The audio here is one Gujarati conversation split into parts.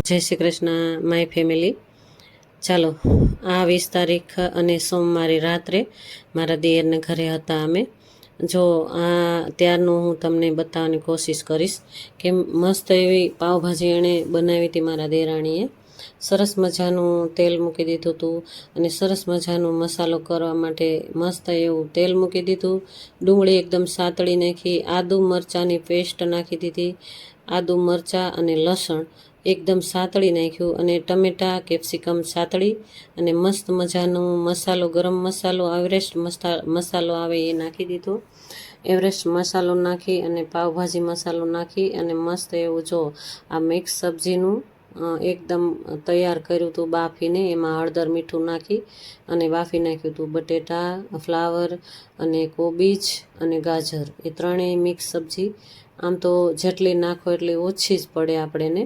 જય શ્રી કૃષ્ણ માય ફેમિલી। ચાલો આ 20 તારીખ અને સોમવારે રાત્રે મારા દિયરને ઘરે હતા અમે। જો આ ત્યારનું હું તમને બતાવવાની કોશિશ કરીશ કે મસ્ત એવી પાવભાજી એણે બનાવી હતી મારા દેરાણીએ। સરસ મજાનું તેલ મૂકી દીધું હતું અને સરસ મજાનો મસાલો કરવા માટે મસ્ત એવું તેલ મૂકી દીધું। ડુંગળી એકદમ સાતળી નાખી, આદુ મરચાંની પેસ્ટ નાખી દીધી, આદુ મરચાં અને લસણ એકદમ સાતળી નાખ્યું અને ટમેટાં કેપ્સિકમ સાતળી અને મસ્ત મજાનો મસાલો, ગરમ મસાલો એવરેસ્ટ મસાલો આવે એ નાખી દીધો। એવરેસ્ટ મસાલો નાખી અને પાવભાજી મસાલો નાખી અને મસ્ત એવું જો આ મિક્સ સબ્જીનું એકદમ તૈયાર કર્યું હતું બાફીને। એમાં હળદર મીઠું નાખી અને બાફી નાખ્યું હતું બટેટા, ફ્લાવર અને કોબીજ અને ગાજર, એ ત્રણેય મિક્સ સબ્જી। આમ તો જેટલી નાખો એટલી ઓછી જ પડે આપણને,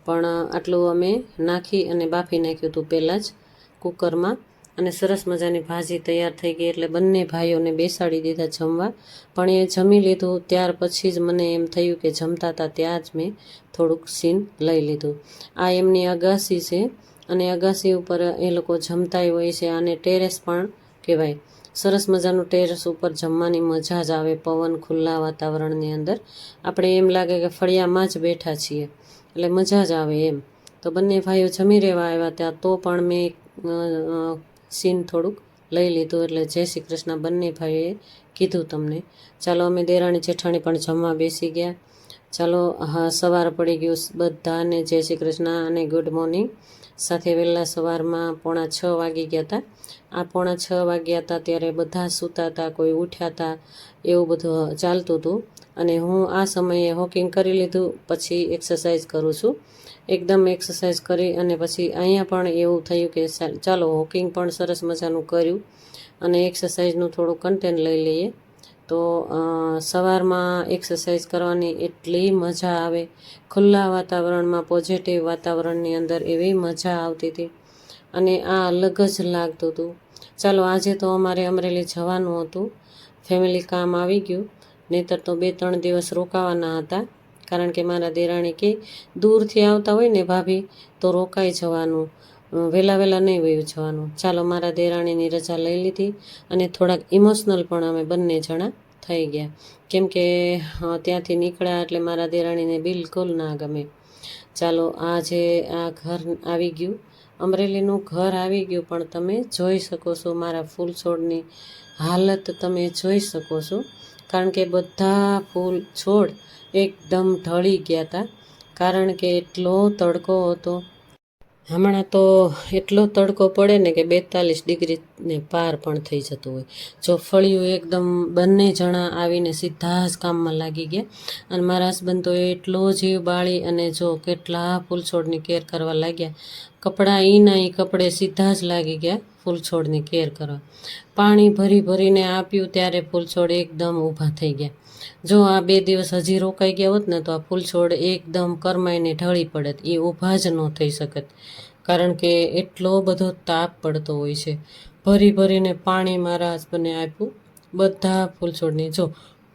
પણ આટલું અમે નાખી અને બાફી નાખ્યું હતું પહેલાં જ કુકરમાં। અને સરસ મજાની ભાજી તૈયાર થઈ ગઈ એટલે બંને ભાઈઓને બેસાડી દીધા જમવા। પણ એ જમી લીધું ત્યાર પછી જ મને એમ થયું કે જમતા હતા ત્યાં જ મેં થોડુંક સીન લઈ લીધું। આ એમની અગાસી છે અને અગાસી ઉપર એ લોકો જમતાય હોય છે, આને ટેરેસ પણ કહેવાય। સરસ મજાનું ટેરેસ ઉપર જમવાની મજા જ આવે પવન ખુલ્લા વાતાવરણની અંદર। આપણે એમ લાગે કે ફળિયામાં જ બેઠા છીએ એટલે મજા જ આવે એમ। તો બંને ભાઈઓ જમી રહેવા આવ્યા ત્યાં તો પણ મેં સીન થોડુંક લઈ લીધું એટલે જય શ્રી કૃષ્ણ બંને ભાઈઓએ કીધું તમને। ચાલો અમે દેરાણી જેઠાણી પણ જમવા બેસી ગયા। ચાલો હા, સવાર પડી ગયું બધાને જય શ્રી કૃષ્ણ અને ગુડ મોર્નિંગ। સાથે વહેલા સવારમાં 6:45 વાગી ગયા હતા। આ 6:45 વાગ્યા હતા ત્યારે બધા સૂતા હતા, કોઈ ઉઠ્યા હતા, એવું બધું ચાલતું હતું। અને હું આ સમયે વોકિંગ કરી લીધું, પછી એક્સરસાઇઝ કરું છું। એકદમ એક્સરસાઇઝ કરી અને પછી અહીંયા પણ એવું થયું કે ચાલો વોકિંગ પણ સરસ મજાનું કર્યું અને એક્સરસાઇઝનું થોડું કન્ટેન્ટ લઈ લઈએ। તો સવારમાં એક્સરસાઇઝ કરવાની એટલી મજા આવે, ખુલ્લા વાતાવરણમાં પોઝિટિવ વાતાવરણની અંદર એવી મજા આવતી હતી અને આ અલગ જ લાગતું હતું। ચાલો આજે તો અમારે અમરેલી જવાનું હતું, ફેમિલી કામ આવી ગયું, નહીંતર તો 2-3 દિવસ રોકાવાના હતા। કારણ કે મારા દેરાણી કે દૂરથી આવતા હોય ને ભાભી તો રોકાઈ જવાનું, વહેલા નહીં વયું જવાનું। ચાલો મારા દેરાણીની રજા લઈ લીધી અને થોડાક ઇમોશનલ પણ અમે બંને જણા થઈ ગયા, કેમ કે ત્યાંથી નીકળ્યા એટલે મારા દેરાણીને બિલકુલ ના ગમે। ચાલો આજે આ ઘર આવી ગયું, અમરેલીનું ઘર આવી ગયું, પણ તમે જોઈ શકો છો મારા ફૂલ છોડની હાલત તમે જોઈ શકો છો, કારણ કે બધા ફૂલ છોડ એકદમ ઢળી ગયા હતા, કારણ કે એટલો તડકો હતો। હમણાં તો એટલો તડકો પડે ને કે 42 ડિગ્રીને પાર પણ થઈ જતું હોય। જો ફળિયું એકદમ બંને જણા આવીને સીધા જ કામમાં લાગી ગયા અને મારા હસબન્ડ તો એટલો જીવ બાળી અને જો કેટલા ફૂલ છોડની કેર કરવા લાગ્યા। કપડાં ઈ કપડે સીધા જ લાગી ગયા ફૂલ છોડની કેર કરવા। પાણી ભરીને આપ્યું ત્યારે ફૂલ છોડ એકદમ ઊભા થઈ ગયા। જો આ 2 દિવસ હજી રોકાઈ ગયા હોત ને તો આ ફૂલ છોડ એકદમ કરમાઈને ઢળી પડત, એ ઊભા જ ન થઈ શકત, કારણ કે એટલો બધો તાપ પડતો હોય છે। ભરીને પાણી મારા હસબન્ડે આપ્યું બધા ફૂલ છોડની। જો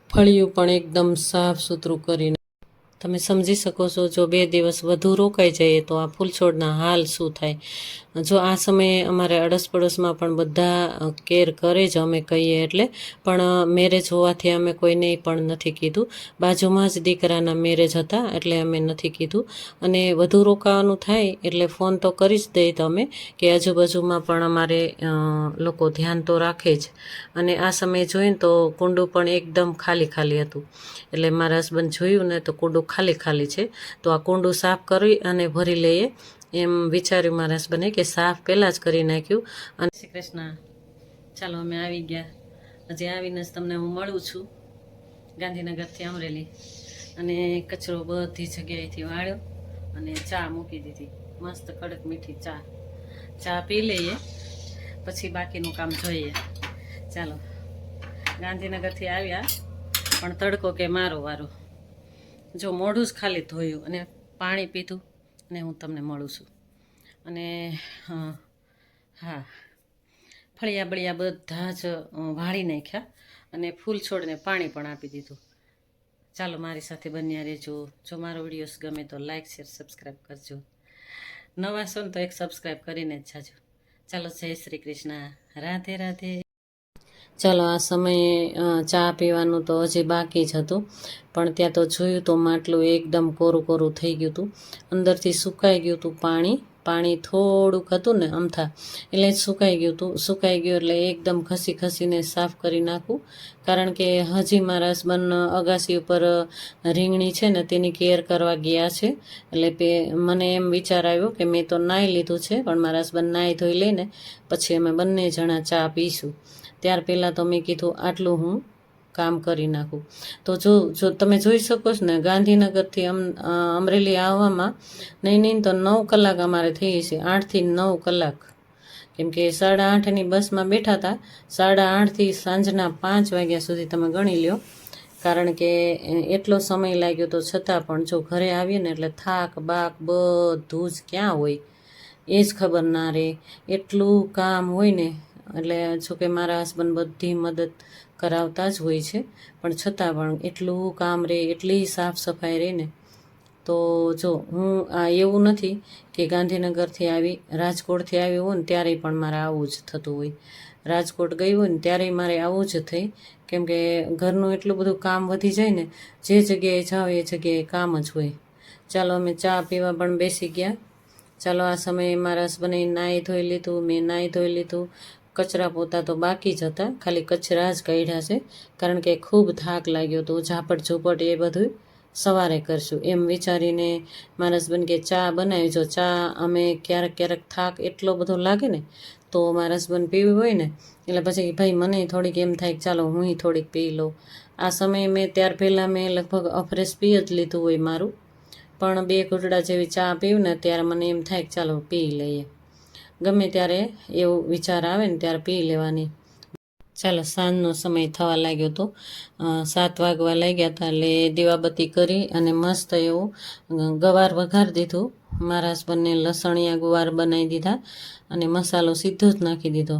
ફળિયું પણ એકદમ સાફ સુથરું કરીને તમે સમજી શકો છો, જો 2 દિવસ વધુ રોકાઈ જઈએ તો આ ફૂલ છોડના હાલ શું થાય। જો આ સમયે અમારે અડસ પડોશમાં પણ બધા કેર કરે જ, અમે કહીએ એટલે, પણ મેરેજ હોવાથી અમે કોઈને પણ નથી કીધું। બાજુમાં જ દીકરાના મેરેજ હતા એટલે અમે નથી કીધું। અને વધુ રોકાવાનું થાય એટલે ફોન તો કરી જ દઈએ તમે કે આજુબાજુમાં પણ અમારે લોકો ધ્યાન તો રાખે જ। અને આ સમયે જોઈને તો કુંડું પણ એકદમ ખાલી હતું, એટલે મારા હસબન્ડ જોયું ને તો કુંડું ખાલી છે, તો આ કુંડું સાફ કરી અને ભરી લઈએ એમ વિચાર્યું મારા હસબન્ડે કે સાફ પહેલાં જ કરી નાખ્યું। અને શ્રી કૃષ્ણ, ચાલો અમે આવી ગયા, હજી આવીને જ તમને હું મળું છું ગાંધીનગરથી અમરેલી। અને કચરો બધી જગ્યાએથી વાળ્યો અને ચા મૂકી દીધી, મસ્ત કડક મીઠી ચા પી લઈએ પછી બાકીનું કામ જોઈએ। ચાલો ગાંધીનગરથી આવ્યા પણ તડકો કે મારો વારો, જો મોઢું જ ખાલી ધોયું અને પાણી પીધું અને હું તમને મળું છું। અને હા, ફળિયા બળિયા બધા જ વાળી નાખ્યા અને ફૂલ છોડને પાણી પણ આપી દીધું। ચાલો મારી સાથે બન્યા રહેજો। જો મારો વિડીયોઝ ગમે તો લાઈક, શેર, સબસ્ક્રાઈબ કરજો। નવા છો ને તો એક સબસ્ક્રાઈબ કરીને જ જાજો. ચાલો, જય શ્રી કૃષ્ણ, રાધે રાધે. ચાલો, આ સમયે ચા પીવાનું તો હજી બાકી જ હતું, પણ ત્યાં તો જોયું તો માટલું એકદમ કોરું કોરું થઈ ગયું હતું, અંદરથી સુકાઈ ગયું હતું પાણી થોડુંક હતું ને અમથા, એટલે જ સુકાઈ ગયું હતું. સુકાઈ ગયું એટલે એકદમ ખસી ખસીને સાફ કરી નાખું, કારણ કે હજી મારા હસબન્ડ અગાસી ઉપર રીંગણી છે ને તેની કેર કરવા ગયા છે. એટલે મને એમ વિચાર આવ્યો કે મેં તો નાહી લીધું છે, પણ મારા હસબન્ડ નાહી ધોઈ લઈને પછી અમે બંને જણા ચા પીશું. ત્યાર પહેલાં તો મેં કીધું આટલું હું કામ કરી નાખું. તો જો તમે જોઈ શકો છો ને, ગાંધીનગરથી અમરેલી આવવામાં નહીં તો 9 કલાક અમારે થઈ છે, 8 થી 9 કલાક. કેમ કે 8:30ની બસમાં બેઠા હતા, 8:30થી સાંજના 5 વાગ્યા સુધી તમે ગણી લ્યો, કારણ કે એટલો સમય લાગ્યો. તો છતાં પણ જો ઘરે આવીએ ને એટલે થાક બાક બધું જ ક્યાં હોય એ જ ખબર ના રહે, એટલું કામ હોય ને. એટલે જોકે મારા હસબન્ડ બધી મદદ કરાવતા જ હોય છે, પણ છતાં પણ એટલું કામ રહે, એટલી સાફ સફાઈ રહે ને. તો જો હું એવું નથી કે ગાંધીનગરથી આવી રાજકોટથી આવી હોય ને ત્યારે પણ મારે આવું જ થતું હોય. રાજકોટ ગઈ હોય ને ત્યારે મારે આવું જ થઈ, કેમ કે ઘરનું એટલું બધું કામ વધી જાય ને, જે જગ્યાએ જાઓ એ જગ્યાએ કામ જ હોય. ચાલો, અમે ચા પીવા પણ બેસી ગયા. ચાલો, આ સમયે મારા હસબન્ડે નાહી ધોઈ લીધું, મેં નાહી ધોઈ લીધું. કચરા પોતા તો બાકી જ હતા, ખાલી કચરા જ કાઢ્યા છે, કારણ કે ખૂબ થાક લાગ્યો હતો. ઝાપટ ઝૂપટ એ બધું સવારે કરશું એમ વિચારીને મારા હસબન્ડ કે ચા બનાવી. જો ચા અમે ક્યારેક થાક એટલો બધો લાગે ને તો મારા હસબન્ડ પીવી હોય ને, એટલે પછી ભાઈ મને થોડીક એમ થાય કે ચાલો હું થોડીક પી લઉં. આ સમયે ત્યાર પહેલાં મેં લગભગ અફરેશ પી જ લીધું હોય મારું, પણ 2 ઘૂંટડા જેવી ચા પીવું ને ત્યારે મને એમ થાય કે ચાલો પી લઈએ. ગમે ત્યારે એવો વિચાર આવે ને ત્યારે પી લેવાની. ચાલો, સાંજનો સમય થવા લાગ્યો હતો, 7 વાગવા લાગ્યા હતા. એટલે દીવાબત્તી કરી અને મસ્ત એવું ગવાર વઘારી દીધું. મારા હસબન્ડને લસણિયા ગુવાર બનાવી દીધા અને મસાલો સીધો જ નાખી દીધો.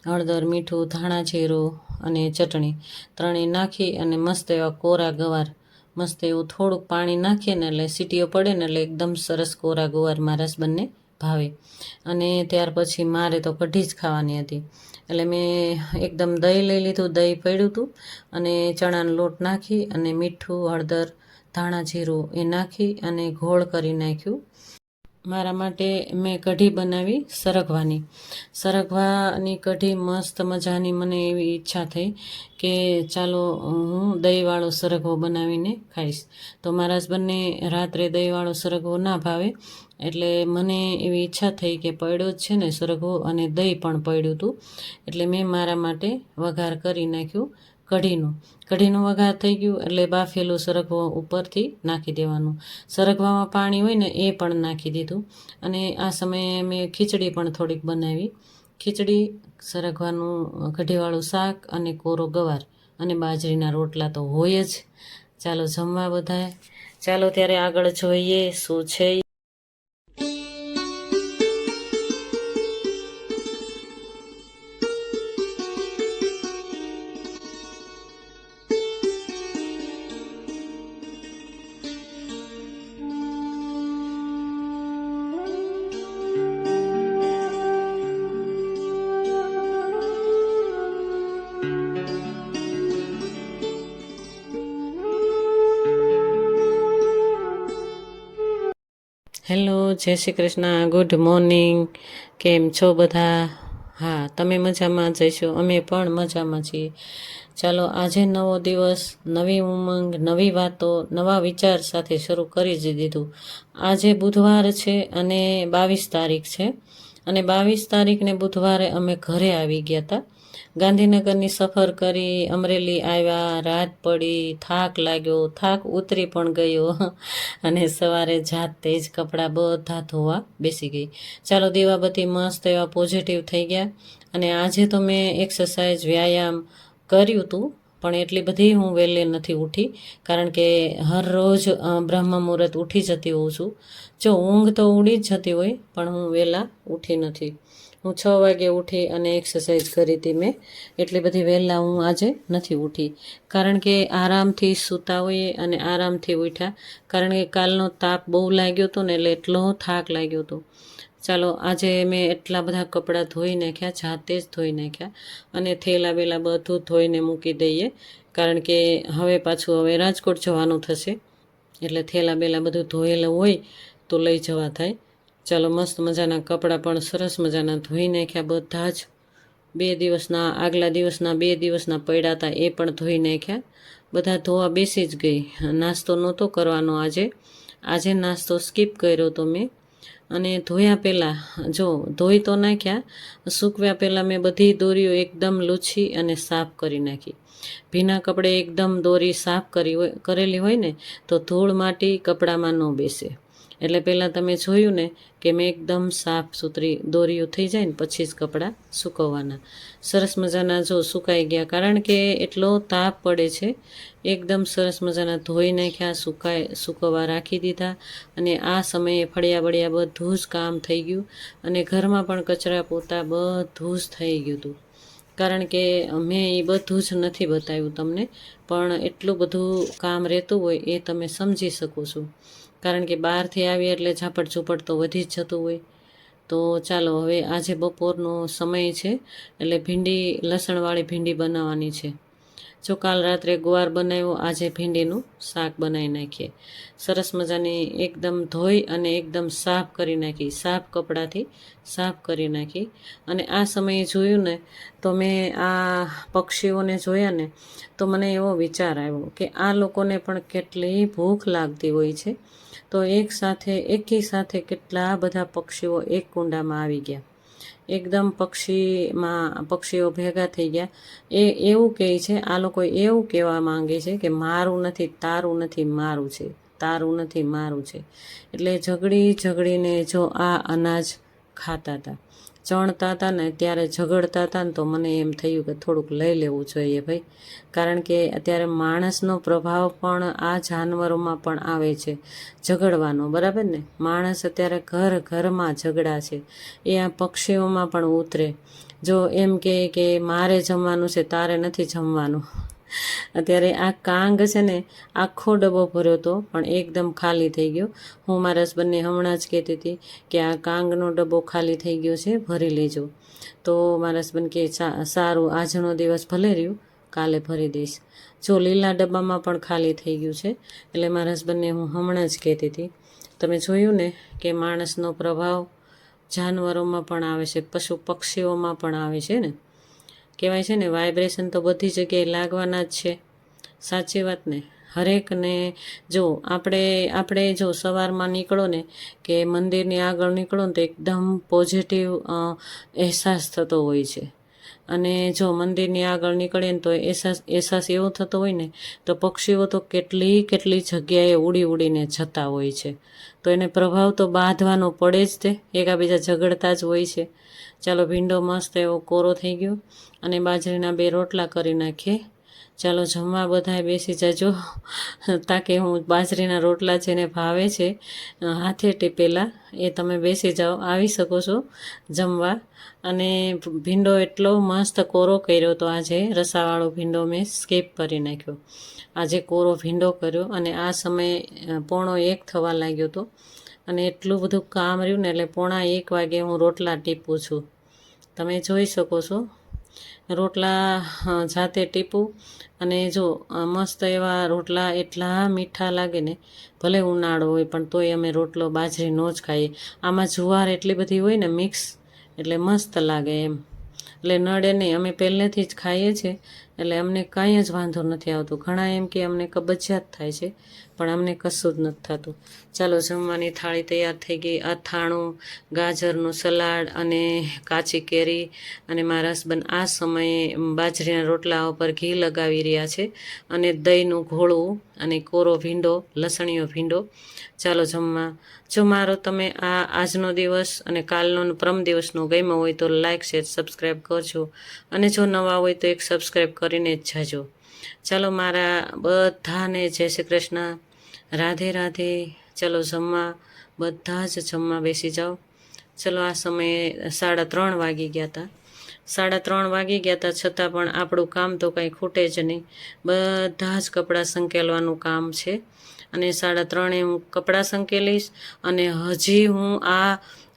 હળદર, મીઠું, ધાણા જીરું અને ચટણી ત્રણેય નાખી અને મસ્ત એવા કોરા ગવાર, મસ્ત એવું થોડુંક પાણી નાખીએ ને એટલે સીટીઓ પડે ને એટલે એકદમ સરસ કોરા ગવાર મારા હસબન્ડને ભાવે. અને ત્યાર પછી મારે તો કઢી જ ખાવાની હતી, એટલે મેં એકદમ દહીં લઈ લીધું. દહીં પડ્યું હતું અને ચણાનો લોટ નાખી અને મીઠું, હળદર, ધાણા જીરું એ નાખી અને ઘોળ કરી નાખ્યું. મારા માટે મેં કઢી બનાવી સરગવાની કઢી, મસ્ત મજાની. મને એવી ઈચ્છા થઈ કે ચાલો હું દહીંવાળો સરગવો બનાવીને ખાઈશ. તો મારા હસબન્ડને રાત્રે દહીંવાળો સરગવો ના ભાવે, એટલે મને એવી ઈચ્છા થઈ કે પડ્યો જ છે ને સરગવો અને દહીં પણ પડ્યું હતું, એટલે મેં મારા માટે વઘાર કરી નાખ્યું કઢીનું વઘાર થઈ ગયું એટલે બાફેલું સરગવો ઉપરથી નાખી દેવાનું. સરગવામાં પાણી હોય ને એ પણ નાખી દીધું. અને આ સમયે મેં ખીચડી પણ થોડીક બનાવી. ખીચડી, સરગવાનું કઢીવાળું શાક અને કોરો ગવાર અને બાજરીના રોટલા તો હોય જ. ચાલો જમવા બધાય. ચાલો ત્યારે આગળ જોઈએ શું છે. હેલો, જય શ્રી કૃષ્ણ, ગુડ મોર્નિંગ. કેમ છો બધા? હા, તમે મજામાં જઈશો, અમે પણ મજામાં છીએ. ચાલો, આજે નવો દિવસ, નવી ઉમંગ, નવી વાતો, નવા વિચાર સાથે શરૂ કરી જ દીધું. આજે બુધવાર છે અને 22 તારીખ છે, અને 22 તારીખને બુધવારે અમે ઘરે આવી ગયા હતા. ગાંધીનગરની સફર કરી, અમરેલી આવ્યા, રાત પડી, થાક લાગ્યો, થાક ઉતરી પણ ગયો અને સવારે જાતે જ કપડાં બધા ધોવા બેસી ગઈ. ચાલો, દીવાબત્તી મસ્ત એવા પોઝિટિવ થઈ ગયા. અને આજે તો મેં એક્સરસાઇઝ, વ્યાયામ કર્યું હતું, પણ એટલી બધી હું વહેલે નથી ઉઠી, કારણ કે હરરોજ બ્રહ્મ મુહૂર્ત ઉઠી જતી હોઉં છું. જો ઊંઘ તો ઉડી જ જતી હોય, પણ હું વહેલા ઉઠી નથી. હું 6 વાગે ઉઠી અને એક્સરસાઇઝ કરી હતી મેં. એટલી બધી વહેલા હું આજે નથી ઉઠી, કારણ કે આરામથી સૂતા હોઈએ અને આરામથી ઉઠ્યા, કારણ કે કાલનો તાપ બહુ લાગ્યો હતો ને, એટલે એટલો થાક લાગ્યો હતો. ચાલો આજે મેં એટલા બધા કપડાં ધોઈ નાખ્યા, જાતે જ ધોઈ નાખ્યા, અને થેલા બેલા બધું ધોઈને મૂકી દઈએ, કારણ કે હવે રાજકોટ જવાનું થશે, એટલે થેલા બેલા બધું ધોયેલું હોય તો લઈ જવા થાય. ચાલો મસ્ત મજાના કપડાં પણ સરસ મજાના ધોઈ નાખ્યા બધા જ. આગલા દિવસના 2 દિવસના પડ્યા હતા એ પણ ધોઈ નાખ્યા. બધા ધોવા બેસી જ ગઈ. નાસ્તો નહોતો કરવાનો આજે નાસ્તો સ્કીપ કર્યો તો મેં. અને ધોયા પહેલાં ધોઈ તો નાખ્યા, સૂકવ્યા પહેલાં મેં બધી દોરીઓ એકદમ લૂછી અને સાફ કરી નાખી. ભીના કપડે એકદમ દોરી સાફ કરેલી હોય ને તો ધૂળ માટી કપડામાં ન બેસે. એટલે પહેલાં તમે જોયું ને કે મેં એકદમ સાફ સુથરી દોરીઓ થઈ જાય ને પછી જ કપડાં સૂકવવાના. સરસ મજાના સુકાઈ ગયા, કારણ કે એટલો તાપ પડે છે. એકદમ સરસ મજાના ધોઈ નાખ્યા, સૂકવવા રાખી દીધા. અને આ સમયે ફળિયા બળિયા બધું જ કામ થઈ ગયું, અને ઘરમાં પણ કચરા પોતા બધું જ થઈ ગયું હતું. કારણ કે મેં એ બધું જ નથી બતાવ્યું તમને, પણ એટલું બધું કામ રહેતું હોય એ તમે સમજી શકો છો, કારણ કે બહારથી આવીએ એટલે ઝાપટ ઝૂપટ તો વધી જ જતું હોય. તો ચાલો હવે આજે બપોરનો સમય છે, એટલે લસણવાળી ભીંડી બનાવવાની છે. કાલ રાત્રે ગુવાર બનાવ્યો, આજે ભીંડીનું શાક બનાવી નાખીએ. સરસ મજાની એકદમ ધોઈ અને એકદમ સાફ કરી નાખી, સાફ કપડાથી સાફ કરી નાખી. અને આ સમયે જોયું ને તો મેં આ પક્ષીઓને જોયા ને તો મને એવો વિચાર આવ્યો કે આ લોકોને પણ કેટલી ભૂખ લાગતી હોય છે. તો એકી સાથે કેટલા બધા પક્ષીઓ એક કુંડામાં આવી ગયા. એકદમ પક્ષીઓ ભેગા થઈ ગયા. એવું કહે છે, આ લોકો એવું કહેવા માંગે છે કે મારું નથી તારું નથી મારું છે, તારું નથી મારું છે. એટલે ઝઘડીને આ અનાજ ખાતા હતા, ચણતા હતા ને ત્યારે ઝઘડતા હતા ને તો મને એમ થયું કે થોડુંક લઈ લેવું જોઈએ ભાઈ, કારણ કે અત્યારે માણસનો પ્રભાવ પણ આ જાનવરોમાં પણ આવે છે ઝઘડવાનો, બરાબર ને. માણસ અત્યારે ઘરમાં ઝઘડા છે, એ આ પક્ષીઓમાં પણ ઉતરે. એમ કે મારે જમવાનું છે તારે નથી જમવાનું. અત્યારે આ કાંગ છે ને આખો ડબ્બો ભર્યો હતો પણ એકદમ ખાલી થઈ ગયો. હું મારા હસબન્ડને હમણાં જ કહેતી હતી કે આ કાંગનો ડબ્બો ખાલી થઈ ગયો છે, ભરી લેજો. તો મારા હસબન્ડ કે સારું, આજનો દિવસ ભલે રહ્યું, કાલે ભરી દઈશ. લીલા ડબ્બામાં પણ ખાલી થઈ ગયું છે. એટલે મારા હસબન્ડને હું હમણાં જ કહેતી હતી, તમે જોયું ને કે માણસનો પ્રભાવ જાનવરોમાં પણ આવે છે, પશુ પક્ષીઓમાં પણ આવે છે ને. કહેવાય છે ને વાઇબ્રેશન તો બધી જગ્યાએ લાગવાના જ છે. સાચી વાત ને. હરેકને આપણે સવારમાં નીકળો ને કે મંદિરની આગળ નીકળો ને તો એકદમ પોઝિટિવ અહેસાસ થતો હોય છે. અને મંદિરની આગળ નીકળીએ ને તો અહેસાસ એવો થતો હોય ને તો પક્ષીઓ તો કેટલી જગ્યાએ ઉડીને જતા હોય છે. તો એને પ્રભાવ તો બાંધવાનો પડે જ, તે એકાબીજા ઝઘડતા જ હોય છે. ચાલો ભીંડો મસ્ત એવો કોરો થઈ ગયો અને બાજરીના 2 રોટલા કરી નાખીએ. ચાલો જમવા બધાએ બેસી જાજો, તાકે હું બાજરીના રોટલા જેને ભાવે છે હાથે ટીપેલા એ તમે બેસી જાઓ, આવી શકો છો જમવા. અને ભીંડો એટલો મસ્ત કોરો કર્યો તો આજે, રસાવાળો ભીંડો મેં સ્કીપ કરી નાખ્યો. આજે કોરો ભીંડો કર્યો અને આ સમયે 1:45 થવા લાગ્યો હતો. અને એટલું બધું કામ રહ્યું ને એટલે 1:45 વાગે હું રોટલા ટીપું છું. તમે જોઈ શકો છો, રોટલા જાતે ટીપું. અને મસ્ત એવા રોટલા એટલા મીઠા લાગે ને, ભલે ઉનાળો હોય પણ તોય અમે રોટલો બાજરીનો જ ખાઈએ. આમાં જુવાર એટલી બધી હોય ને મિક્સ, એટલે મસ્ત લાગે એમ. એટલે નડે નહીં, અમે પહેલેથી જ ખાઈએ છીએ એટલે અમને કાંઈ જ વાંધો નથી આવતો. ઘણા એમ કે અમને કબજિયાત થાય છે, પણ અમને કશું જ નથી થતું. ચાલો જમવાની થાળી તૈયાર થઈ ગઈ. અથાણું, ગાજરનું સલાડ અને કાચી કેરી. અને મારા હસબન્ડ આ સમયે બાજરીના રોટલા ઉપર ઘી લગાવી રહ્યા છે, અને દહીંનું ઘોળું અને કોરો ભીંડો, લસણીયો ભીંડો. ચાલો જમવા. મારો તમે આજનો દિવસ અને કાલનો પરમ દિવસનો ગમ્યો હોય તો લાઇક, શેર, સબસ્ક્રાઈબ કરજો. અને જો નવા હોય તો એક સબસ્ક્રાઈબ કરીને જ જાજો. ચાલો મારા બધાને જય શ્રી કૃષ્ણ, રાધે રાધે. ચાલો જમવા, બધા જ જમવા બેસી જાઓ. ચલો આ સમયે 3:30 વાગી ગયા હતા. 3:30 વાગી ગયા હતા, છતાં પણ આપણું કામ તો કંઈ ખૂટે જ નહીં. બધા જ કપડાં સંકેલવાનું કામ છે. અને 3:30 હું કપડાં સંકેલીશ અને હજી હું આ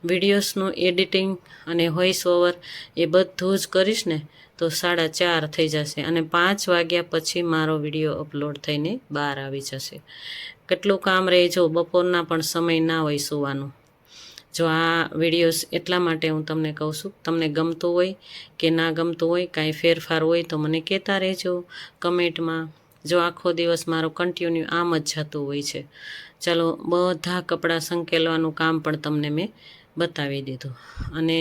વિડીયોઝનું એડિટિંગ અને વોઇસ ઓવર એ બધું જ કરીશ ને તો 4:30 થઈ જશે. અને 5 વાગ્યા પછી મારો વિડીયો અપલોડ થઈને બહાર આવી જશે. કેટલું કામ રહે, જો બપોરના પણ સમય ના હોય સુવાનું. જો આ વિડીયોઝ એટલા માટે હું તમને કહું છું, તમને ગમતું હોય કે ના ગમતું હોય, કાંઈ ફેરફાર હોય તો મને કહેતા રહેજો કમેન્ટમાં. જો આખો દિવસ મારો કન્ટિન્યુ આમ જ જતું હોય છે. ચાલો, બધા કપડાં સંકેલવાનું કામ પણ તમને મેં બતાવી દીધું. અને